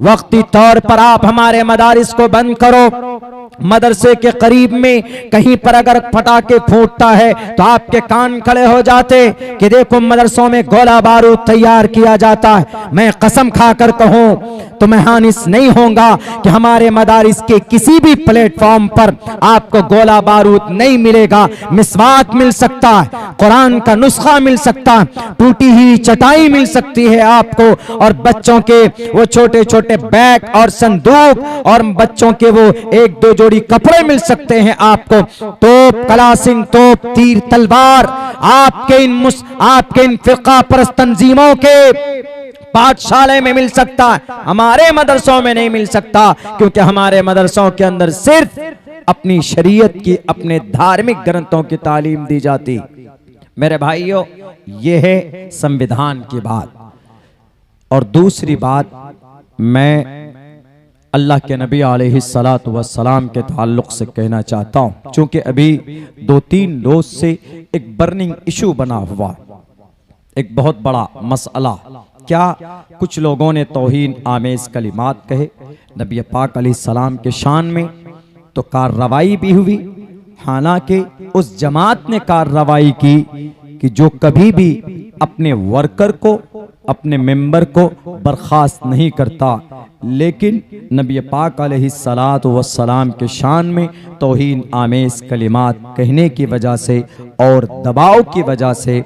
वक्ती तौर पर आप हमारे मदारिस को बंद करो। मदरसे के करीब में कहीं पर अगर पटाखे फूटता है तो आपके कान खड़े हो जाते कि देखो मदरसों में गोला बारूद तैयार किया जाता है। मैं कसम खाकर कहूं तो मैं हानिस नहीं होऊंगा कि हमारे मदारिस के किसी भी प्लेटफॉर्म पर आपको गोला बारूद नहीं मिलेगा। मिसवाक मिल सकता है, कुरान का नुस्खा मिल सकता है, टूटी हुई चटाई मिल सकती है आपको, और बच्चों के वो छोटे छोटे बैग और संदूक और बच्चों के वो एक दो जोड़ी कपड़े मिल सकते हैं आपको। तोप, कलासिंग तोप, तीर, तलवार आपके इन फिक़ा परस्त तंजीमों के पाठशाले में मिल सकता है, हमारे मदरसों में नहीं मिल सकता, क्योंकि हमारे मदरसों के अंदर सिर्फ अपनी शरीयत की, अपने धार्मिक ग्रंथों की तालीम दी जाती। मेरे भाइयों, यह है संविधान की बात। और दूसरी बात मैं अल्लाह के नबी अलैहिस्सलातु वस्सलाम के ताल्लुक से कहना चाहता हूं, क्योंकि अभी 2-3 रोज से एक बर्निंग इशू बना हुआ, एक बहुत बड़ा मसला। क्या कुछ लोगों ने तौहीन आमेज कलिमात कहे नबी पाक अलैहिस्सलाम के शान में, तो कार्रवाई भी हुई। हालांकि उस जमात ने कार्रवाई की कि जो कभी भी अपने वर्कर को, अपने मेंबर को बर्खास्त नहीं करता, लेकिन नबी पाक अलैहिस्सलातु वस्सलाम के शान में तौहीन आमेज कलिमात कहने की वजह से और दबाव की वजह से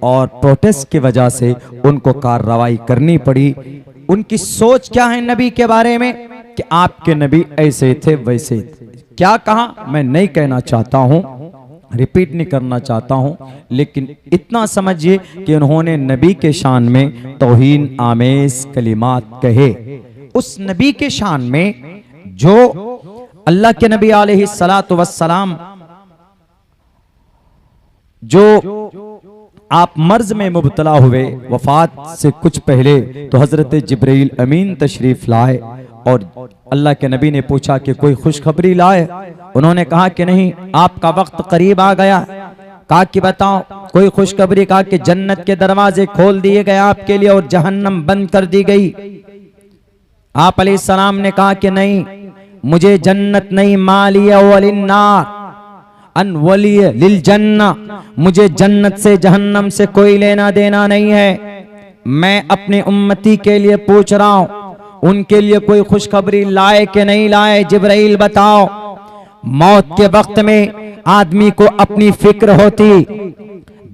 और प्रोटेस्ट की वजह से उनको कार्रवाई करनी पड़ी। उनकी सोच क्या है नबी के बारे में कि आपके नबी ऐसे थे वैसे थे। क्या कहा मैं नहीं कहना चाहता हूं, रिपीट नहीं करना चाहता हूं, लेकिन इतना समझिए कि उन्होंने नबी के शान में तौहीन आमेज कलिमात कहे। उस नबी के शान में जो अल्लाह के नबी अलैहिस्सलातु वस्सलाम जो आप मर्ज में मुब्तला हुए, वफात से कुछ पहले तो हजरत जिब्रील अमीन तशरीफ लाए और अल्लाह के नबी ने पूछा कि कोई खुशखबरी लाए। उन्होंने कहा कि नहीं, आपका वक्त करीब आ गया। कहा कि बताओ कोई खुशखबरी। कहा कि जन्नत के दरवाजे खोल दिए गए आपके लिए और जहन्नम बंद कर दी गई। आप अलैहिस्सलाम ने कहा कि नहीं, मुझे जन्नत नहीं, मालिया वलिन्नार अनवलिय लिल जन्ना, मुझे जन्नत से जहन्नम से कोई लेना देना नहीं है। मैं अपने उम्मती के लिए पूछ रहा हूं, उनके लिए कोई खुशखबरी लाए कि नहीं लाए, जिब्राइल बताओ। मौत के वक्त में आदमी को अपनी फिक्र होती।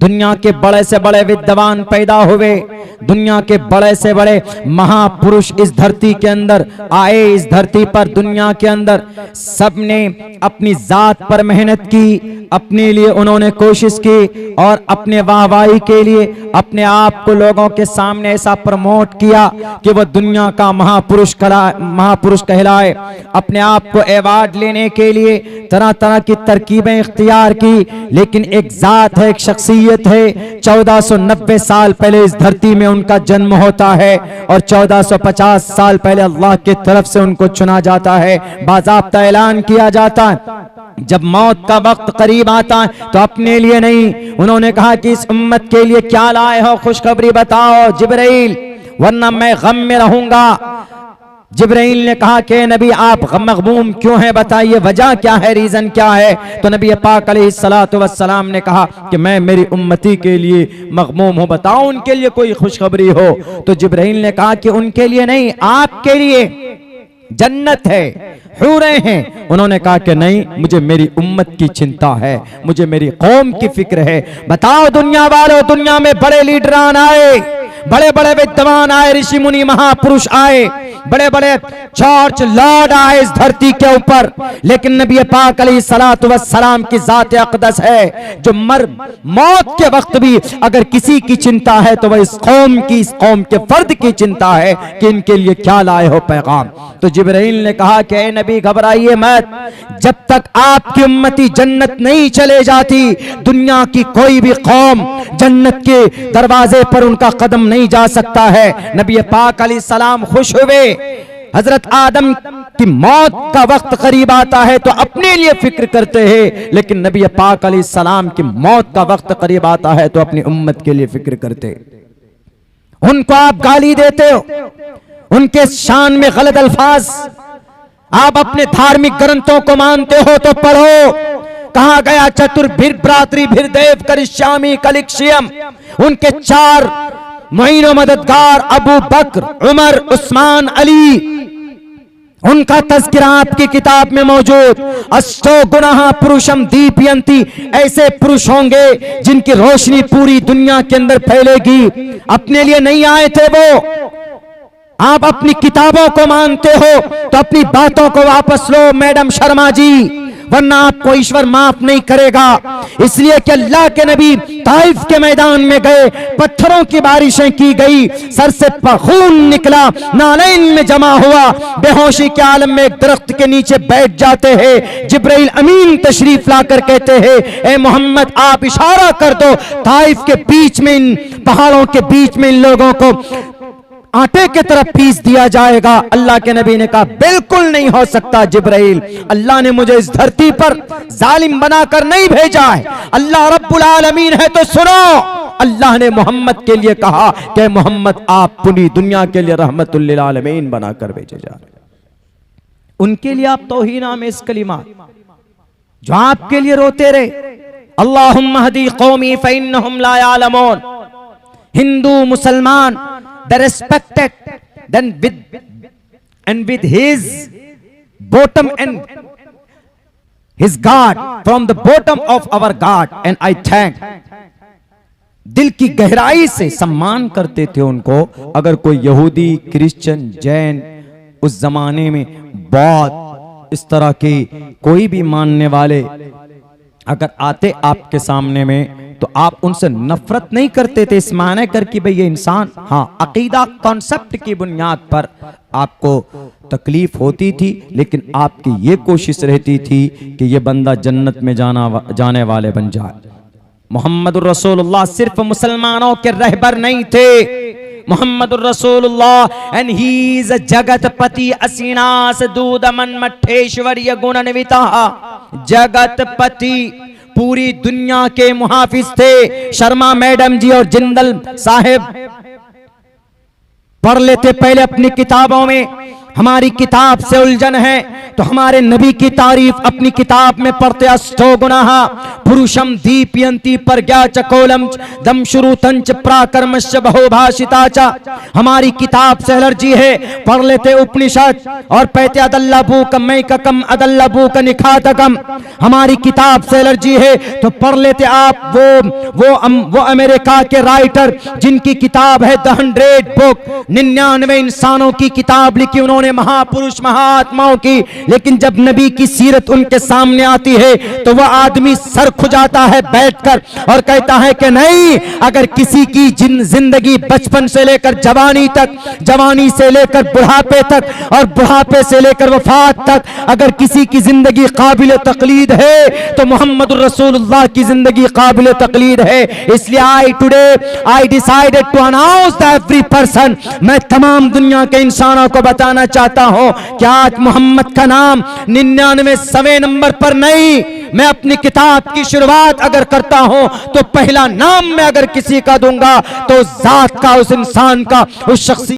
दुनिया के बड़े से बड़े विद्वान पैदा हुए, दुनिया के बड़े से बड़े महापुरुष इस धरती के अंदर आए, इस धरती पर दुनिया के अंदर सबने अपनी जात पर मेहनत की, अपने लिए उन्होंने कोशिश की और अपने वाहवाही के लिए अपने आप को लोगों के सामने ऐसा प्रमोट किया कि वह दुनिया का महापुरुष कहलाए। अपने आप को अवार्ड लेने के लिए तरह तरह की तरकीबें इख्तियार की, लेकिन एक जात है, एक शख्सियत है। 1490 साल पहले इस धरती में उनका जन्म होता है और 1450 साल पहले अल्लाह की तरफ से उनको चुना जाता है, बाज़ाब्ता ऐलान किया जाता है। जब मौत का वक्त करीब आता है तो अपने लिए नहीं, उन्होंने कहा कि इस उम्मत के लिए क्या लाए हो, खुशखबरी बताओ जिब्राइल, वरना मैं गम में रहूंगा। जिब्राइल ने कहा कि नबी आप मग़मूम क्यों हैं, बताइए वजह क्या है, रीजन क्या है। तो नबी पाक अलैहिस्सलातु वस्सलाम ने कहा कि मैं मेरी उम्मती के लिए मग़मूम हूं, बताओ उनके लिए कोई खुशखबरी हो। तो जिब्राइल ने कहा कि उनके लिए नहीं, आपके लिए जन्नत है, हूरें हैं। उन्होंने कहा कि नहीं, मुझे मेरी उम्मत की चिंता है, मुझे मेरी कौम की फिक्र है। बताओ दुनिया वालों, दुनिया में बड़े लीडरान आए, बड़े बड़े विद्वान आए, ऋषि मुनि महापुरुष आए, बड़े बड़े चर्च लॉर्ड आए इस धरती के ऊपर, लेकिन नबी पाक अलैहिस्सलातु वस्सलाम की जात अक़दस है जो मौत के वक्त भी अगर किसी की चिंता है तो वह इस कौम के फर्द की चिंता है कि इनके लिए क्या लाए हो पैगाम। तो जिब्राइल ने कहा कि ए नबी घबराइए मत, जब तक आपकी उम्मती जन्नत नहीं चले जाती, दुनिया की कोई भी कौम जन्नत के दरवाजे पर उनका कदम नहीं जा सकता है। नबी पाक अलैहिस्सलाम खुश हुए। हजरत आदम की मौत का वक्त करीब आता है तो अपने लिए फिक्र करते हैं, लेकिन नबी पाक अलैहिस्सलाम की मौत का वक्त करीब आता है तो अपनी उम्मत के लिए फिक्र करते। उनको आप गाली देते हो, उनके शान में गलत अल्फाज। आप अपने धार्मिक ग्रंथों को मानते हो तो पढ़ो, कहा गया चतुर्भिर भ्रातृभिर देव करिष्यामि कलिक्षयम। उनके 4 मुईन मददगार अबू बकर, उमर, उस्मान, अली, उनका तज़किरा आपकी किताब में मौजूद। अष्टो गुणाः पुरुषम दीपयन्ति, ऐसे पुरुष होंगे जिनकी रोशनी पूरी दुनिया के अंदर फैलेगी। अपने लिए नहीं आए थे वो। आप अपनी किताबों को मानते हो तो अपनी बातों को वापस लो मैडम शर्मा जी, वरना आपको ईश्वर माफ नहीं करेगा। इसलिए कि अल्लाह के नबी ताइफ के मैदान में गए, पत्थरों की बारिशें की गई, सर से खून निकला, नालैन में जमा हुआ, बेहोशी के आलम में एक दरख्त के नीचे बैठ जाते हैं। जिब्राइल अमीन तशरीफ लाकर कहते हैं, ए मोहम्मद आप इशारा कर दो, ताइफ के बीच में, इन पहाड़ों के बीच में इन लोगों को आटे की तरफ पीस दिया जाएगा। अल्लाह के नबी ने कहा बिल्कुल नहीं हो सकता जिब्राइल, अल्लाह ने मुझे इस धरती पर जालिम बनाकर नहीं भेजा है, अल्लाह रब्बुल आलमीन है। तो सुनो, अल्लाह ने मोहम्मद के लिए कहा कि मोहम्मद आप पूरी दुनिया के लिए रहमतुल लिल आलमीन बनाकर भेजे जा रहे। उनके लिए आप तौहीन आमेज़ कलिमा जो आपके लिए रोते रहे, अल्लाहुम्मा हदी कौमी फइन्नहुम ला यालमून। हिंदू मुसलमान they respected, then with his bottom and his God, from the bottom of our God, and I thank, दिल की गहराई से सम्मान करते थे उनको। अगर कोई यहूदी, क्रिश्चियन, जैन उस जमाने में बौद्ध, इस तरह के कोई भी मानने वाले अगर आते आपके सामने में तो आप उनसे नफरत नहीं करते थे, इस माने कर कि भाई ये इंसान, हाँ अकीदा कॉन्सेप्ट की बुनियाद पर आपको तकलीफ होती थी, लेकिन आपकी ये कोशिश रहती थी कि ये बंदा जन्नत में जाने वाले बन जाए। मोहम्मदुर रसूलुल्लाह सिर्फ मुसलमानों के रहबर नहीं थे, मोहम्मदुर रसूलुल्लाह एंड ही इज अ जगतपति असीनास दूदमन मठेश्वर्य गुणन्विता। जगतपति, पूरी दुनिया के मुहाफिज थे। शर्मा मैडम जी और जिंदल साहेब पढ़ लेते पहले अपनी किताबों में। हमारी किताब से उलझन है तो हमारे नबी की तारीफ अपनी किताब में पढ़ते। अष्टो गुणाः पुरुषम दीपयन्ति प्रज्ञा च कोलम दम शुरू तंच प्राकर्मश्च बहुभाषिता च। हमारी किताब से एलर्जी है, पढ़ लेते उपनिषद और पैते अदल्लबूकम मैककम अदल्लबूक निखातकम। हमारी किताब से एलर्जी है तो पढ़ लेते आप वो अमेरिका के राइटर जिनकी किताब है द 100 बुक, 99 इंसानों की किताब लिखी उन्होंने, महापुरुष महात्माओं की। लेकिन जब नबी की सीरत उनके सामने आती है तो वह आदमी सर खुजाता है बैठकर और कहता है कि नहीं, अगर किसी की जिंदगी बचपन से लेकर जवानी तक, जवानी से लेकर बुढ़ापे तक और बुढ़ापे से लेकर वफात तक अगर किसी की जिंदगी काबिल तकलीद है तो मोहम्मद रसूलुल्लाह की जिंदगी काबिल तकलीद है। इसलिए I decided to announce that every person, मैं तमाम दुनिया के इंसानों को बताना चाहता हूं कि आज मोहम्मद का नाम 99वें नंबर पर नहीं, मैं अपनी किताब की शुरुआत अगर करता हूं तो पहला नाम मैं अगर किसी का दूंगा तो जात का, उस इंसान का, उस शख्स